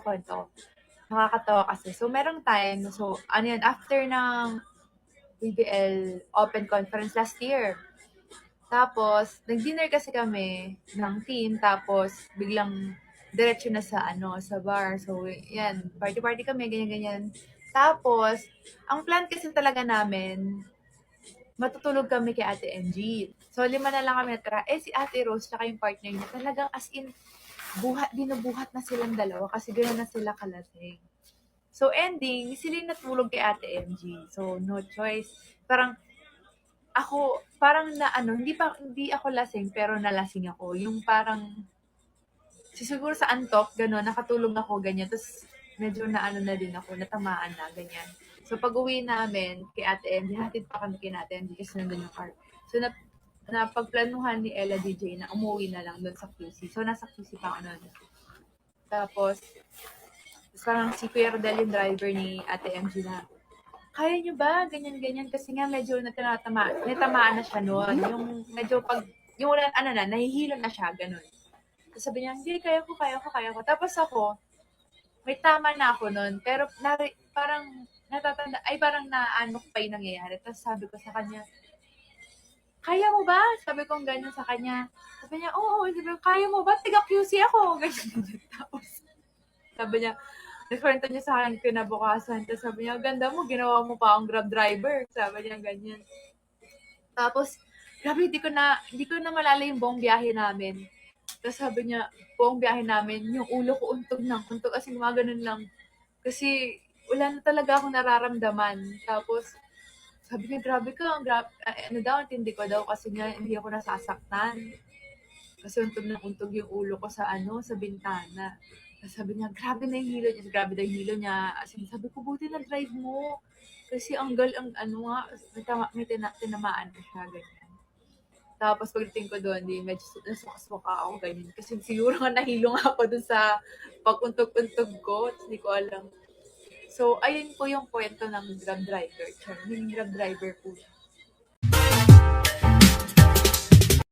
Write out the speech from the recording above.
kwento. Nakakatawa kasi. So, merong time, so, ano yun, after ng BBL Open Conference last year. Tapos, nag-dinner kasi kami ng team, tapos biglang diretso na sa sa bar. So, yan, party-party kami, ganyan-ganyan. Tapos, ang plan kasi talaga namin, matutulog kami kay Ate NG. So, 5 na lang kami natira. Si Ate Rose, tsaka yung partner niya, talagang as in, binubuhat na silang dalawa kasi gano'n na sila kalasing. So, ending, sila yung natulog kay Ate MG. So, no choice. Parang hindi ako lasing, pero nalasing ako. Yung parang, siguro sa antok, gano'n, nakatulog ako, ganyan. Tapos, medyo na din ako, natamaan na, ganyan. So, pag uwi namin, kay Ate MG, hatid pa kami kay Ate MG kasi nandun yung car. So, napagplanuhan ni Ella DJ na umuwi na lang doon sa QC. So, nasa QC pa ako nun. Tapos, parang si Kuya Rodel yung driver ni Ate MG na, kaya nyo ba? Ganyan-ganyan. Kasi nga medyo natamaan na siya noon. Yung medyo yung wala, nahihilo na siya, ganun. Tapos sabi niya, hindi, kaya ko. Tapos ako, may tama na ako noon. Pero parang naano ko pa yung nangyayari. Tapos sabi ko sa kanya, kaya mo ba? Sabi ko ganyan sa kanya. Sabi niya, oo. Sabi ko, kaya mo ba? Tiga QC ako. Ganyan. Tapos sabi niya, nagkwento niya sa akin kinabukasan. Tapos sabi niya, ganda mo, ginawa mo pa akong Grab driver. Sabi niya ganyan. Tapos, grabe, hindi ko na malala yung buong biyahe namin. Tapos sabi niya, buong biyahe namin, yung ulo ko untog kasi mga ganun lang. Kasi wala na talaga akong nararamdaman. Tapos, sabi niya, grabe ka, hindi ko daw kasi nga hindi ako nasasaktan. Kasi untog yung ulo ko sa bintana. Sabi niya, grabe na yung hilo niya. Grabe na yung hilo niya. Sabi ko, buti na drive mo. Kasi tinamaan ko siya, ganyan. Tapos pagdating ko doon, medyo nasuka ako, ganyan. Kasi siguro nga nahilo nga ako doon sa pag-untog-untog ko. Hindi ko alam. So, ayun po yung kwento ng Grab driver. Yung Grab driver po.